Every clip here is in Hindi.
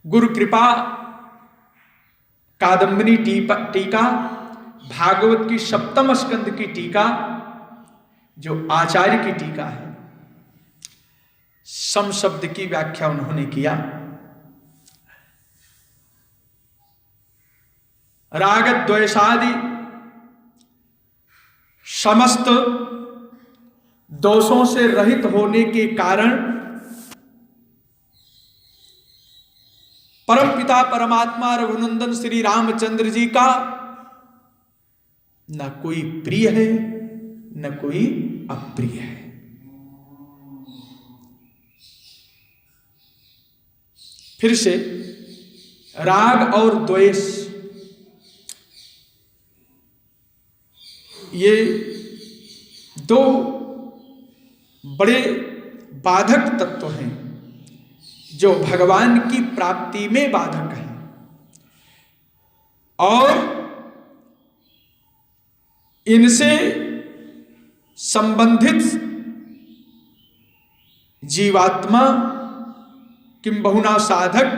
गुरु कृपा कादंबरी टीका, भागवत की सप्तम स्कंद की टीका जो आचार्य की टीका है, सम शब्द की व्याख्या उन्होंने किया। राग द्वेषादि समस्त दोषों से रहित होने के कारण परमपिता परमात्मा रघुनंदन श्री रामचंद्र जी का न कोई प्रिय है न कोई अप्रिय है। फिर से राग और द्वेष ये दो बड़े बाधक तत्व हैं जो भगवान की प्राप्ति में बाधक हैं, और इनसे संबंधित जीवात्मा किंबहुना साधक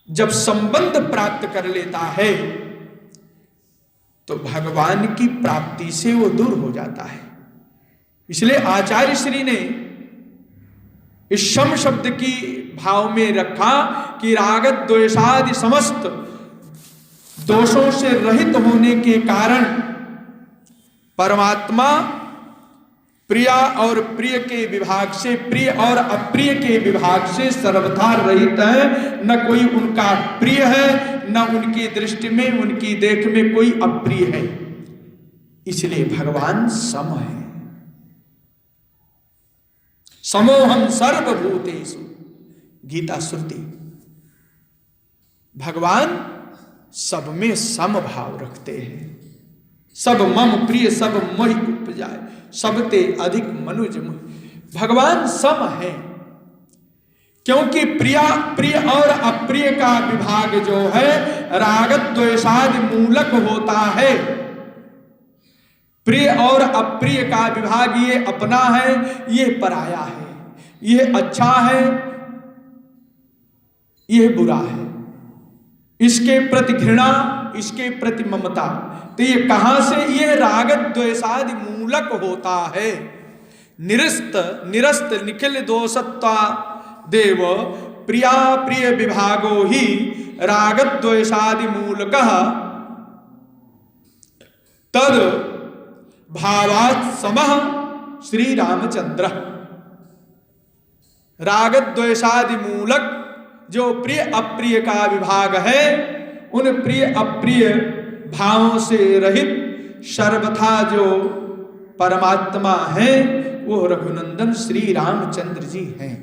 जब संबंध प्राप्त कर लेता है तो भगवान की प्राप्ति से वो दूर हो जाता है। इसलिए आचार्य श्री ने इस सम शब्द की भाव में रखा कि राग द्वेषादि समस्त दोषों से रहित होने के कारण परमात्मा प्रिया और प्रिय के विभाग से, प्रिय और अप्रिय के विभाग से सर्वथा रहित है। न कोई उनका प्रिय है न उनकी दृष्टि में, उनकी देख में कोई अप्रिय है। इसलिए भगवान सम है। समोहम सर्वभूतेषु, गीता श्रुति। भगवान सब में सम भाव रखते हैं। सब मम प्रिय सब मोहि उपजाए, सबते अधिक मनुज मोहि। भगवान सम है क्योंकि प्रिय और अप्रिय का विभाग जो है राग द्वेषादि मूलक होता है। प्रिय और अप्रिय का विभाग ये अपना है, ये पराया है, ये अच्छा है, ये बुरा है, इसके प्रति घृणा, इसके प्रति ममता। तो ये कहां से? ये राग द्वेषादि मूलक होता है। निरस्त निखिल दोषत्वा देव प्रिया प्रिय विभागो ही राग द्वेषादि मूलकः तद भावात् समः श्री रामचंद्र। राग द्वेषादि मूलक जो प्रिय अप्रिय का विभाग है, उन प्रिय अप्रिय भावों से रहित सर्वथा जो परमात्मा है वो रघुनंदन श्री रामचंद्र जी हैं।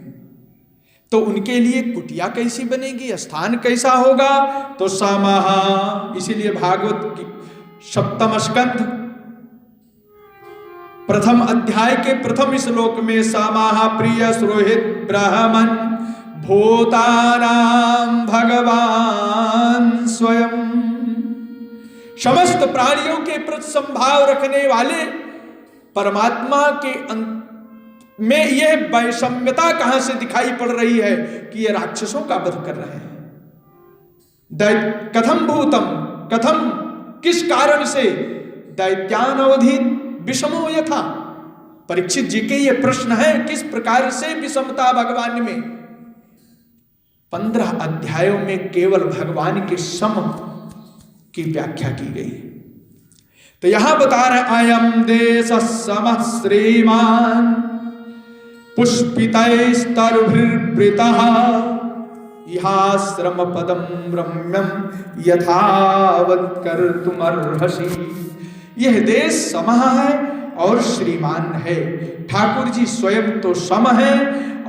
तो उनके लिए कुटिया कैसी बनेगी, स्थान कैसा होगा? तो समः, इसीलिए भागवत की सप्तम स्कंध प्रथम अध्याय के प्रथम श्लोक में समः प्रिय सुरोहित ब्राह्मण भूतानां भगवान स्वयं। समस्त प्राणियों के प्रति संभाव रखने वाले परमात्मा के में यह वैषम्यता कहां से दिखाई पड़ रही है कि ये राक्षसों का वध कर रहे हैं। कथम भूतम, कथम, किस कारण से? दैत्यानवधि विषमो यथा। परीक्षित जी के ये प्रश्न है, किस प्रकार से विषमता भगवान में? 15 अध्यायों में केवल भगवान के सम की व्याख्या की गई। तो यहां बता रहे अयम देश समः श्रीमान पुष्पितैस्तरुभिर्वृतः इहाश्रम पदम रम्यम यथावत् कर्तुमर्हसि। यह देश समः है और श्रीमान है। ठाकुर जी स्वयं तो सम है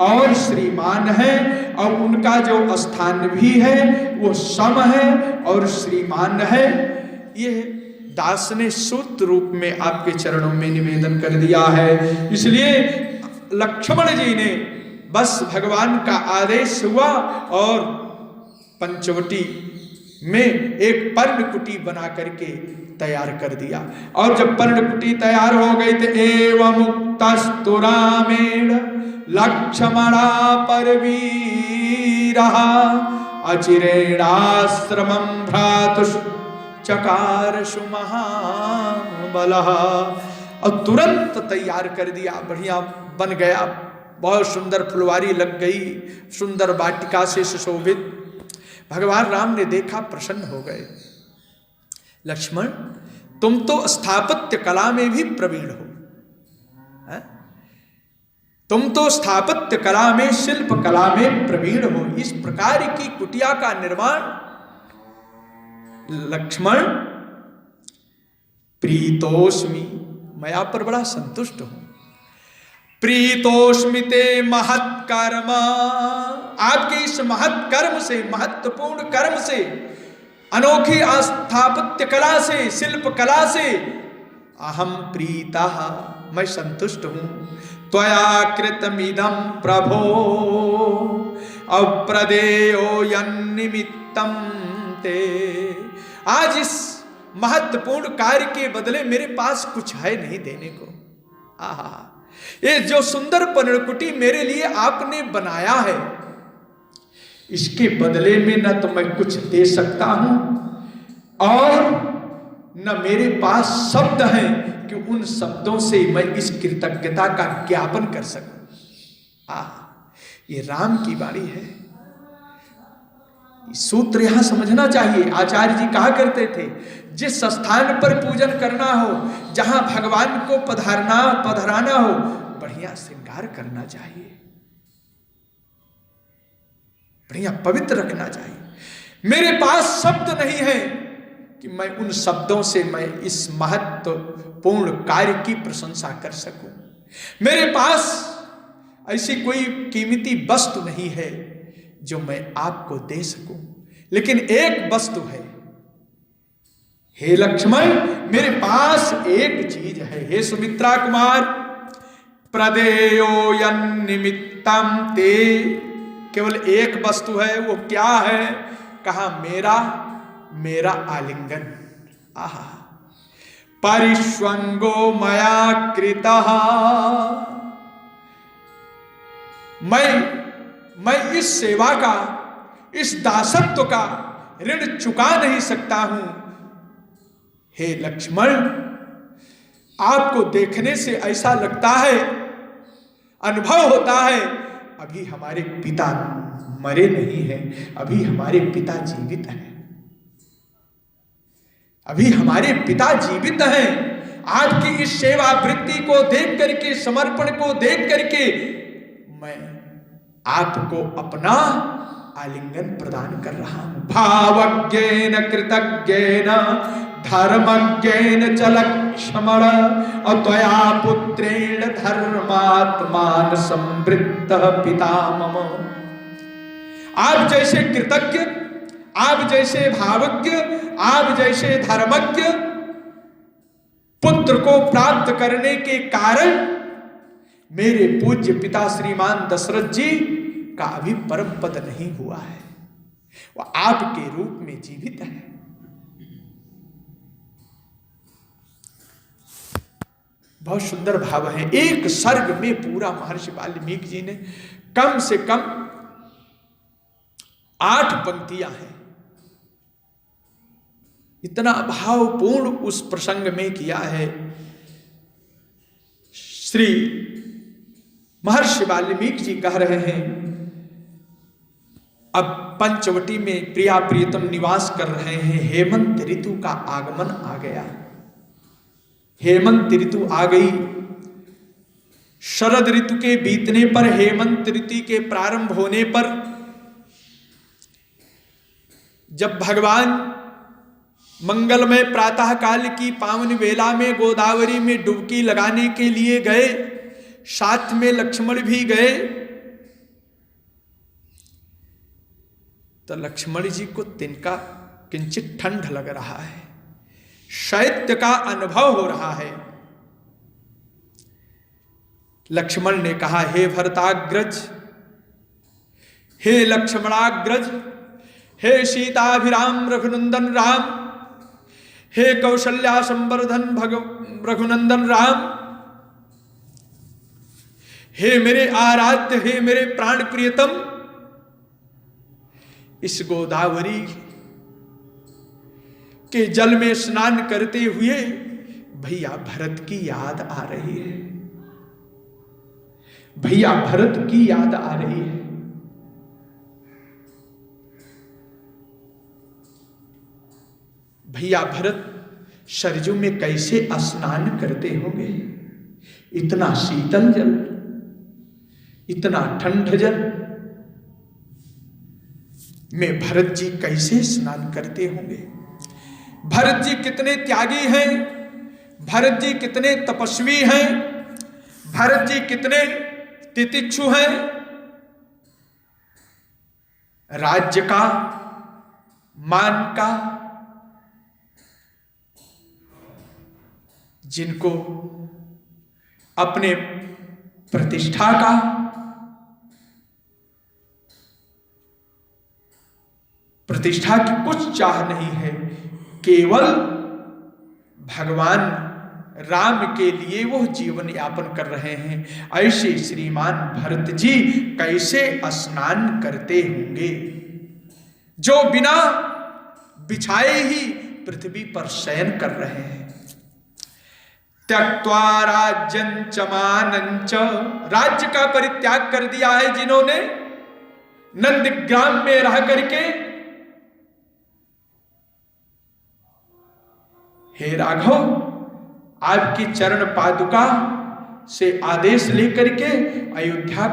और श्रीमान है, और उनका जो स्थान भी है वो सम है और श्रीमान है। यह दास ने सूत्र रूप में आपके चरणों में निवेदन कर दिया है। इसलिए लक्ष्मण जी ने बस भगवान का आदेश हुआ और पंचवटी में एक पर्णकुटी बना करके तैयार कर दिया। और जब पर्णकुटी तैयार हो गई तो एवं मुक्तस्तु रामेण लक्ष्मणा परवीरः अचिरेणाश्रमं भ्रातुश्चकारशु महाबलः। और तुरंत तैयार कर दिया, बढ़िया बन गया, बहुत सुंदर फुलवारी लग गई, सुंदर वाटिका से सुशोभित। भगवान राम ने देखा, प्रसन्न हो गए। लक्ष्मण, तुम तो स्थापत्य कला में भी प्रवीण हो, है? तुम तो स्थापत्य कला में, शिल्प कला में प्रवीण हो। इस प्रकार की कुटिया का निर्माण, लक्ष्मण प्रीतोस्मि, मैं आप पर बड़ा संतुष्ट हूं। प्रीतोस्मि ते महत् कर्म, आपके इस महत् कर्म से, महत्वपूर्ण कर्म से, अनोखी स्थापत्य कला से, शिल्प कला से अहम प्रीता, मैं संतुष्ट हूं। त्वया कृतमिदं प्रभो अप्रदेयो यन्निमित्तं ते। आज इस महत्वपूर्ण कार्य के बदले मेरे पास कुछ है नहीं देने को। आहा, ये जो सुंदर पर्णकुटी मेरे लिए आपने बनाया है, इसके बदले में न तो मैं कुछ दे सकता हूं और न मेरे पास शब्द हैं कि उन शब्दों से मैं इस कृतज्ञता का ज्ञापन कर सकूं। ये राम की वाणी है। सूत्र यहां समझना चाहिए। आचार्य जी कहा करते थे, जिस स्थान पर पूजन करना हो, जहां भगवान को पधराना हो, बढ़िया श्रृंगार करना चाहिए, बढ़िया पवित्र रखना चाहिए। मेरे पास शब्द नहीं है कि मैं उन शब्दों से मैं इस महत्वपूर्ण कार्य की प्रशंसा कर सकूं। मेरे पास ऐसी कोई कीमती वस्तु नहीं है जो मैं आपको दे सकूं, लेकिन एक वस्तु है। हे लक्ष्मण, मेरे पास एक चीज है। हे सुमित्रा कुमार, प्रदेयो यन्निमित्तं ते, केवल एक वस्तु है। वो क्या है? कहा, मेरा आलिंगन। आहा, परिष्वंगो मया कृतः, मैं इस सेवा का, इस दासत्व का ऋण चुका नहीं सकता हूं। हे लक्ष्मण, आपको देखने से ऐसा लगता है, अनुभव होता है, अभी हमारे पिता मरे नहीं हैं, अभी हमारे पिता जीवित हैं, अभी हमारे पिता जीवित हैं। आपकी इस सेवा वृत्ति को देख करके, समर्पण को देख करके मैं आपको अपना आलिंगन प्रदान कर रहा हूं। भावज्ञेन कृतज्ञेन धर्मज्ञेन च लक्ष्मण त्वया पुत्रेण धर्मात्मान संवृत्तः पिता मम। आप जैसे कृतज्ञ, आप जैसे भावज्ञ, आप जैसे धर्मज्ञ पुत्र को प्राप्त करने के कारण मेरे पूज्य पिता श्रीमान दशरथ जी का अभी परम पद नहीं हुआ है, वह आपके रूप में जीवित है। बहुत सुंदर भाव है। एक सर्ग में पूरा महर्षि वाल्मीकि जी ने कम से कम 8 पंक्तियां हैं। इतना भावपूर्ण उस प्रसंग में किया है। श्री महर्षि वाल्मीकि जी कह रहे हैं, अब पंचवटी में प्रिया प्रियतम निवास कर रहे हैं। हेमंत ऋतु का आगमन आ गया, हेमंत ऋतु आ गई। शरद ऋतु के बीतने पर, हेमंत ऋतु के प्रारंभ होने पर, जब भगवान मंगलमय प्रातः काल की पावन वेला में गोदावरी में डुबकी लगाने के लिए गए, साथ में लक्ष्मण भी गए, तो लक्ष्मण जी को तिनका किंचित ठंड लग रहा है, शैत्य का अनुभव हो रहा है। लक्ष्मण ने कहा, हे भरताग्रज, हे लक्ष्मणाग्रज, हे सीताभिराम रघुनंदन राम, हे कौशल्या संवर्धन रघुनंदन राम, हे मेरे आराध्य, हे मेरे प्राण प्रियतम, इस गोदावरी के जल में स्नान करते हुए भैया भरत की याद आ रही है, भैया भरत की याद आ रही है। भैया भरत सरजू में कैसे स्नान करते होंगे, इतना शीतल जल, इतना ठंड जल में भरत जी कैसे स्नान करते होंगे। भरत जी कितने त्यागी हैं, भरत जी कितने तपस्वी हैं, भरत जी कितने तितिक्षु हैं। राज्य का, मान का, जिनको अपने प्रतिष्ठा का, प्रतिष्ठा की कुछ चाह नहीं है, केवल भगवान राम के लिए वो जीवन यापन कर रहे हैं। ऐसे श्रीमान भरत जी कैसे स्नान करते होंगे, जो बिना बिछाए ही पृथ्वी पर शयन कर रहे हैं। त्यक्त्वा राज्यं च मानं च, राज्य का परित्याग कर दिया है जिन्होंने, नंदग्राम में रह करके हे राघव आपकी चरण पादुका से आदेश लेकर के अयोध्या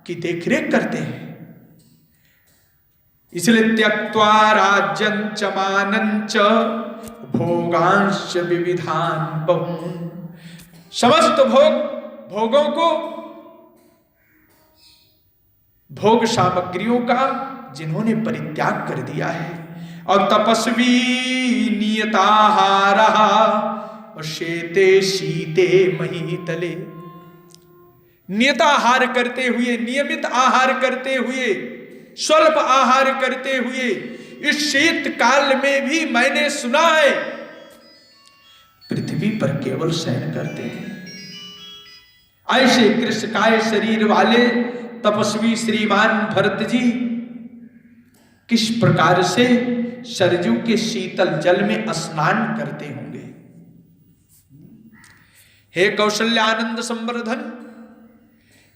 की देखरेख करते हैं। इसलिए त्यक्त्वा राज्यं च मानं च भोगांश विविधान बहु, समस्त भोगों को, भोग सामग्रियों का जिन्होंने परित्याग कर दिया है। और तपस्वी नियताहार और शेते शीते महीतले, नियताहार करते हुए, नियमित आहार करते हुए, स्वल्प आहार करते हुए, इस शीत काल में भी मैंने सुना है पृथ्वी पर केवल शयन करते हैं। ऐसे कृष्णकाय शरीर वाले तपस्वी श्रीमान भरत जी किस प्रकार से सरजू के शीतल जल में स्नान करते होंगे। हे कौशल्यानंद संवर्धन,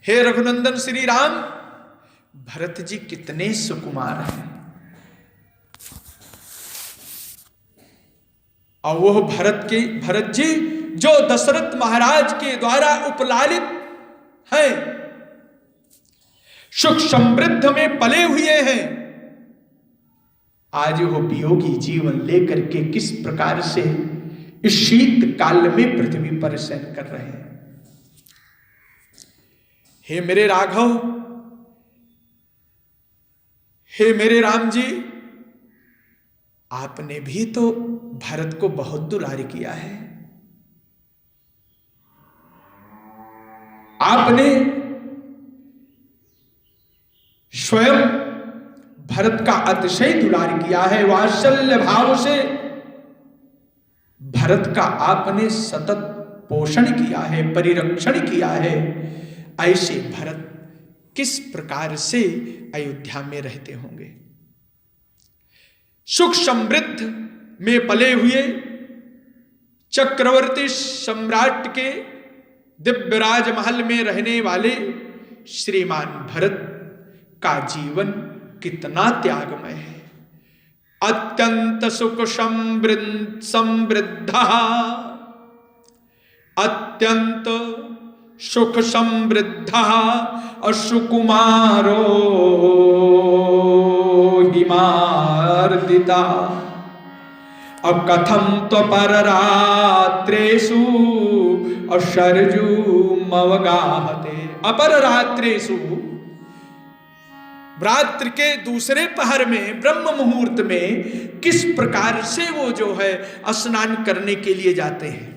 हे रघुनंदन श्री राम, भरत जी कितने सुकुमार हैं। और वह भरत जी जो दशरथ महाराज के द्वारा उपलालित हैं, सुख समृद्ध में पले हुए हैं, आज वो वियोगी जीवन लेकर के किस प्रकार से इस शीत काल में पृथ्वी पर शयन कर रहे हैं। हे मेरे राघव, हे मेरे राम जी, आपने भी तो भरत को बहुत दुलार किया है। आपने स्वयं भरत का अतिशय दुलार किया है, वात्सल्य भाव से भरत का आपने सतत पोषण किया है, परिरक्षण किया है। ऐसे भरत किस प्रकार से अयोध्या में रहते होंगे। सुख समृद्ध में पले हुए चक्रवर्ती सम्राट के दिव्य राजमहल में रहने वाले श्रीमान भरत का जीवन कितना त्यागमय है। अत्यंत सुख समृद्ध, अत्यंत सुख समृद्ध सुकुमारो हिमार्दिता। अब कथम तो पर रात्रेषु शरजूमवगाहते। अपर रात्रेषु, रात्रि के दूसरे पहर में, ब्रह्म मुहूर्त में किस प्रकार से वो जो है स्नान करने के लिए जाते हैं।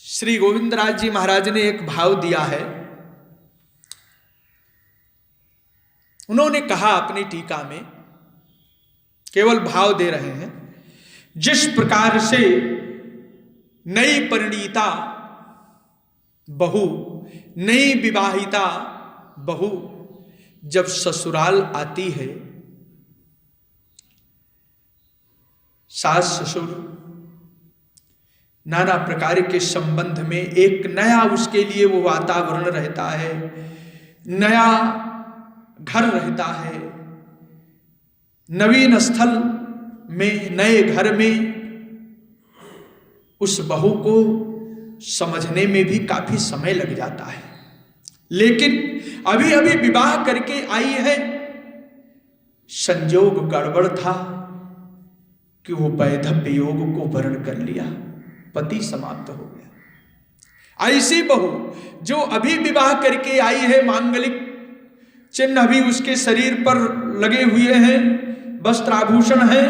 श्री गोविंदराज जी महाराज ने एक भाव दिया है, उन्होंने कहा अपनी टीका में, केवल भाव दे रहे हैं, जिस प्रकार से नई परिणीता बहू, नई विवाहिता बहू जब ससुराल आती है, सास ससुर नाना प्रकार के संबंध में एक नया उसके लिए वो वातावरण रहता है, नया घर रहता है, नवीन स्थल में, नए घर में उस बहू को समझने में भी काफी समय लग जाता है। लेकिन अभी अभी विवाह करके आई है, संजोग गड़बड़ था कि वो वैधव्य योग को वर्ण कर लिया, पति समाप्त हो गया। ऐसी बहू जो अभी विवाह करके आई है, मांगलिक चिन्ह अभी उसके शरीर पर लगे हुए हैं, वस्त्राभूषण है,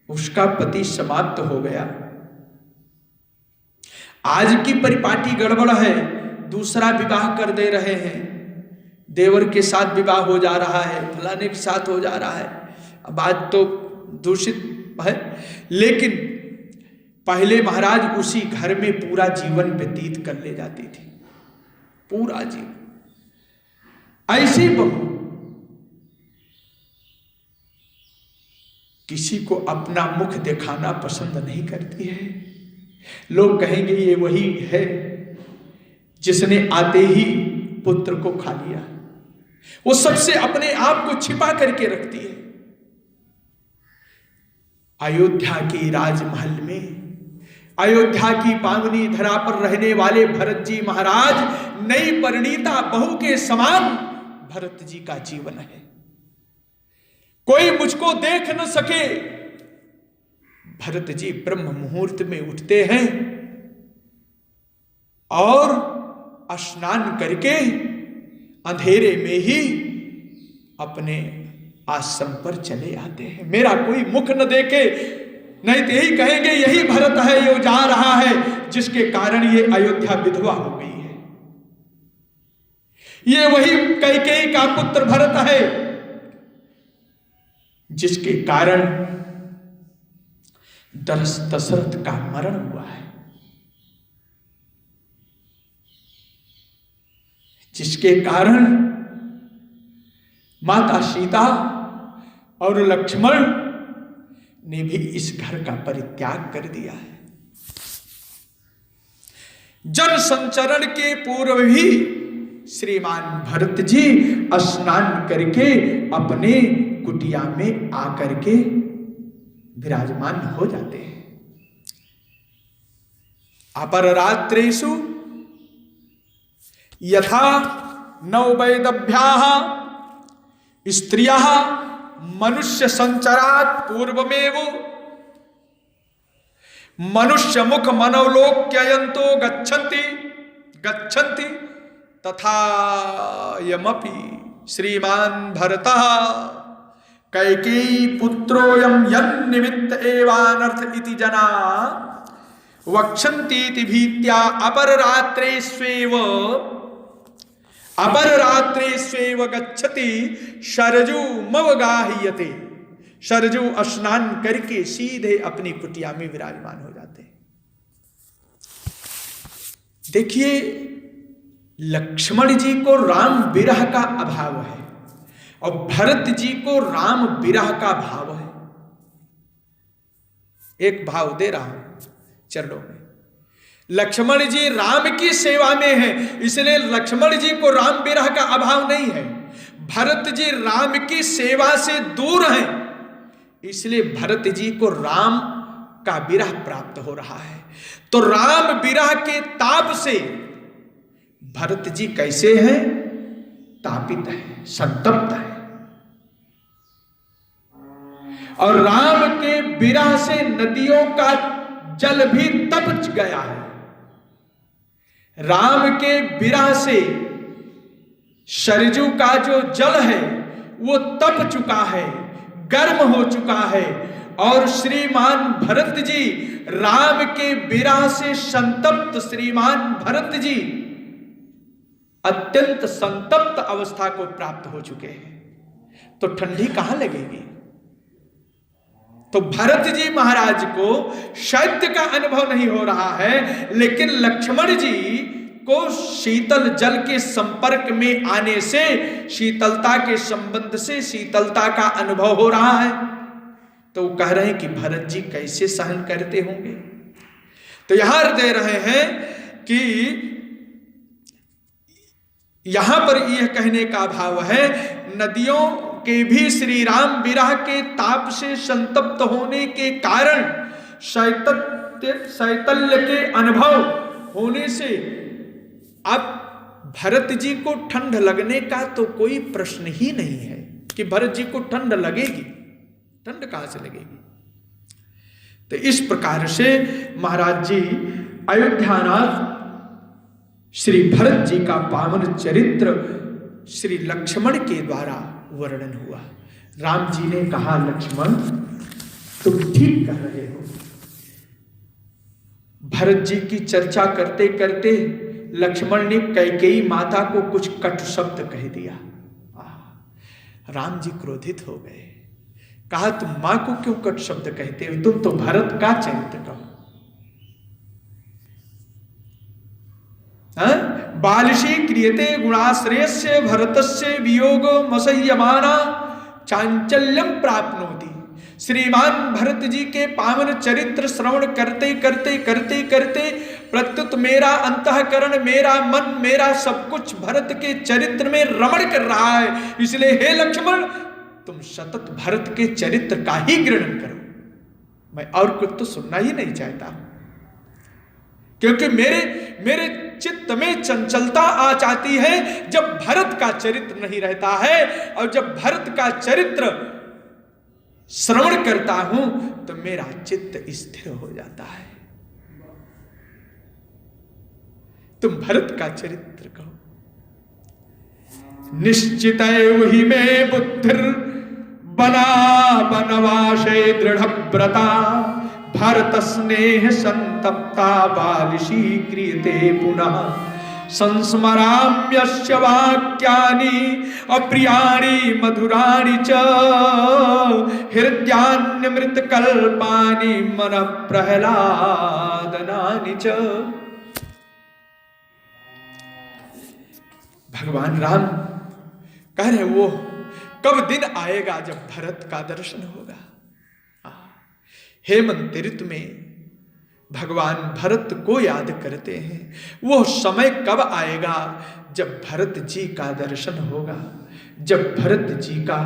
उसका पति समाप्त हो गया। आज की परिपाटी गड़बड़ है, दूसरा विवाह कर दे रहे हैं, देवर के साथ विवाह हो जा रहा है, फलाने के साथ हो जा रहा है। बात तो दूषित है, लेकिन पहले महाराज उसी घर में पूरा जीवन व्यतीत कर ले जाती थी, पूरा जीवन। ऐसी बहू किसी को अपना मुख दिखाना पसंद नहीं करती है। लोग कहेंगे ये वही है जिसने आते ही पुत्र को खा लिया। वो सबसे अपने आप को छिपा करके रखती है। अयोध्या की राजमहल में, अयोध्या की पावनी धरा पर रहने वाले भरत जी महाराज नई परिणीता बहू के समान भरत जी का जीवन है। कोई मुझको देख न सके, भरत जी ब्रह्म मुहूर्त में उठते हैं और स्नान करके अंधेरे में ही अपने आश्रम पर चले आते हैं। मेरा कोई मुख न देखे, नहीं तो यही कहेंगे यही भरत है, ये जा रहा है जिसके कारण ये अयोध्या विधवा हो गई है, ये वही कैकेयी का पुत्र भरत है जिसके कारण दशरथ का मरण हुआ है, जिसके कारण माता सीता और लक्ष्मण ने भी इस घर का परित्याग कर दिया है। जन संचरण के पूर्व भी श्रीमान भरत जी स्नान करके अपने कुटिया में आकर के विराजमान हो जाते हैं। अपररात्रेषु यथा नववैदभ्याः स्त्रियः मनुष्य संचरात् पूर्वमेव मनुष्य मुख मनोलोक्ययन्तो गच्छन्ति तथा यमपि श्रीमान भरतः कैकेयी पुत्रोऽयं यन्निमित्त एवानर्थ इति जना वक्षन्तीति भीत्या अपररात्रेष्वेव गच्छति शरजुमवगाह्यते। शरजु स्नान करके सीधे अपनी कुटिया में विराजमान हो जाते। देखिए, लक्ष्मण जी को राम विरह का अभाव है और भरत जी को राम विरह का भाव है। एक भाव दे रहा हूं चरणों में। लक्ष्मण जी राम की सेवा में है, इसलिए लक्ष्मण जी को राम विरह का अभाव नहीं है। भरत जी राम की सेवा से दूर हैं, इसलिए भरत जी को राम का विरह प्राप्त हो रहा है। तो राम विरह के ताप से भरत जी कैसे हैं? तापित है, संतप्त है। और राम के विरह से नदियों का जल भी तप गया है। राम के विरह से सरजू का जो जल है वो तप चुका है, गर्म हो चुका है। और श्रीमान भरत जी राम के विरह से संतप्त श्रीमान भरत जी अत्यंत संतप्त अवस्था को प्राप्त हो चुके हैं, तो ठंडी कहां लगेगी। तो भरत जी महाराज को शैत्य का अनुभव नहीं हो रहा है, लेकिन लक्ष्मण जी को शीतल जल के संपर्क में आने से, शीतलता के संबंध से शीतलता का अनुभव हो रहा है। तो वो कह रहे हैं कि भरत जी कैसे सहन करते होंगे। तो यहां दे रहे हैं कि यहां पर यह कहने का भाव है, नदियों के भी श्री राम विरह के ताप से संतप्त होने के कारण शैतल्य के अनुभव होने से अब भरत जी को ठंड लगने का तो कोई प्रश्न ही नहीं है कि भरत जी को ठंड लगेगी। ठंड कहां से लगेगी। तो इस प्रकार से महाराज जी अयोध्यानाथ श्री भरत जी का पावन चरित्र श्री लक्ष्मण के द्वारा वर्णन हुआ। राम जी ने कहा, लक्ष्मण तुम ठीक कह रहे हो। भरत जी की चर्चा करते करते लक्ष्मण ने कैकेयी माता को कुछ कटु शब्द कह दिया। राम जी क्रोधित हो गए, कहा तुम मां को क्यों कटु शब्द कहते हो, तुम तो भरत का चरित्र कहो। बालिशी क्रियते गुणाश्रयस्य भरतस्य वियोगो मसह्यमाना चांचल्यम प्राप्नोति। श्रीमान भरत जी के पावन चरित्र श्रवण करते करते करते करते प्रत्युत मेरा अंतःकरण, मेरा मन, मेरा सब कुछ भरत के चरित्र में रमण कर रहा है। इसलिए हे लक्ष्मण, तुम सतत भरत के चरित्र का ही ग्रहण करो। मैं और कुछ तो सुनना ही नहीं चाहता, क्योंकि मेरे चित्त में चंचलता आ जाती है जब भरत का चरित्र नहीं रहता है, और जब भरत का चरित्र श्रवण करता हूं तो मेरा चित्त स्थिर हो जाता है। तुम भरत का चरित्र कहो। निश्चित ही में बुद्धिर बना बनवाशे दृढ़ व्रता, भरत स्नेह संतप्ता बालिशी क्रियते पुनः, संस्मराम्यस्य वाक्यानि अप्रियाणि मधुराणि च, हृदयान्यमृत कल्पानि मन प्रहलादनानि च। भगवान राम कह रहे वो कब दिन आएगा जब भरत का दर्शन होगा। हेमंत ऋतु में भगवान भरत को याद करते हैं। वो समय कब आएगा जब भरत जी का दर्शन होगा, जब भरत जी का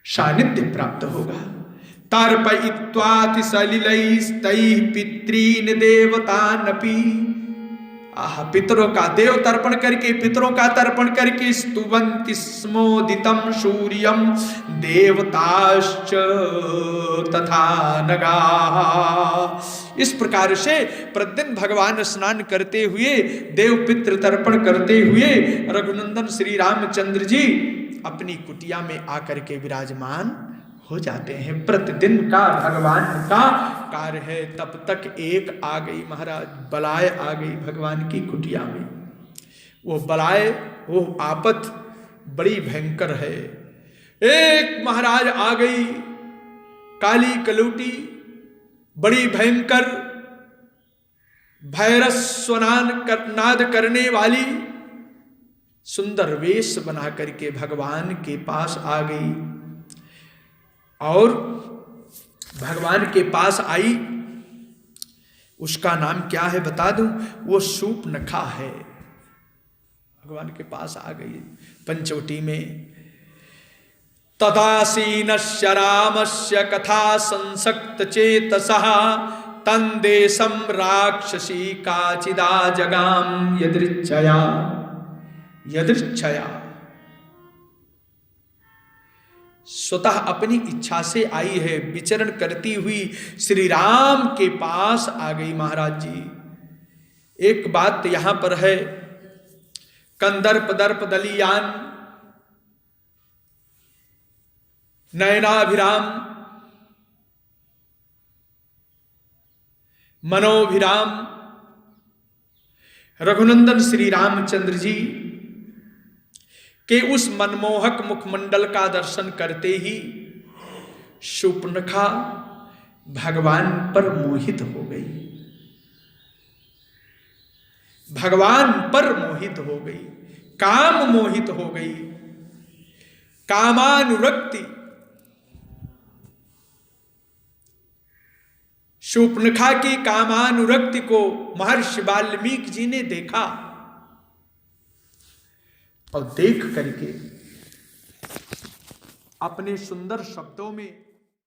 सानिध्य प्राप्त होगा। तार्पयित्वाति सलिलैस्तैः पितॄन् देवतानपि, पितरों का देव तर्पण करके, पितरों का तर्पण करके, स्तुवन्ति स्मोदितं सूर्यं देवताश्च तथा नगाः। इस प्रकार से प्रतिदिन भगवान स्नान करते हुए, देव पितृ तर्पण करते हुए रघुनंदन श्री रामचंद्र जी अपनी कुटिया में आकर के विराजमान हो जाते हैं। प्रतिदिन का भगवान का कार्य है। तब तक एक आ गई महाराज, बलाय आ गई भगवान की कुटिया में। वो बलाय, वो आपत बड़ी भयंकर है। एक महाराज आ गई, काली कलूटी, बड़ी भयंकर, भैरव नाद करने वाली, सुंदर वेश बना करके भगवान के पास आ गई। और भगवान के पास आई, उसका नाम क्या है बता दूं, वो शूर्पणखा है। भगवान के पास आ गई पंचवटी में। तदासीनस्य रामस्य कथा संसक्त चेतसः, तं देशं राक्षसी काचिदा जगाम यदृच्छया। यदृच्छया स्वतः अपनी इच्छा से आई है, विचरण करती हुई श्री राम के पास आ गई महाराज जी। एक बात यहां पर है, कंदर्प दर्प दलियान नयनाभिराम मनोभिराम रघुनंदन श्री रामचंद्र जी के उस मनमोहक मुखमंडल का दर्शन करते ही शूर्पणखा भगवान पर मोहित हो गई, भगवान पर मोहित हो गई, काम मोहित हो गई, कामानुरक्ति। शूर्पणखा की कामानुरक्ति को महर्षि वाल्मीकि जी ने देखा और देख करके अपने सुंदर शब्दों में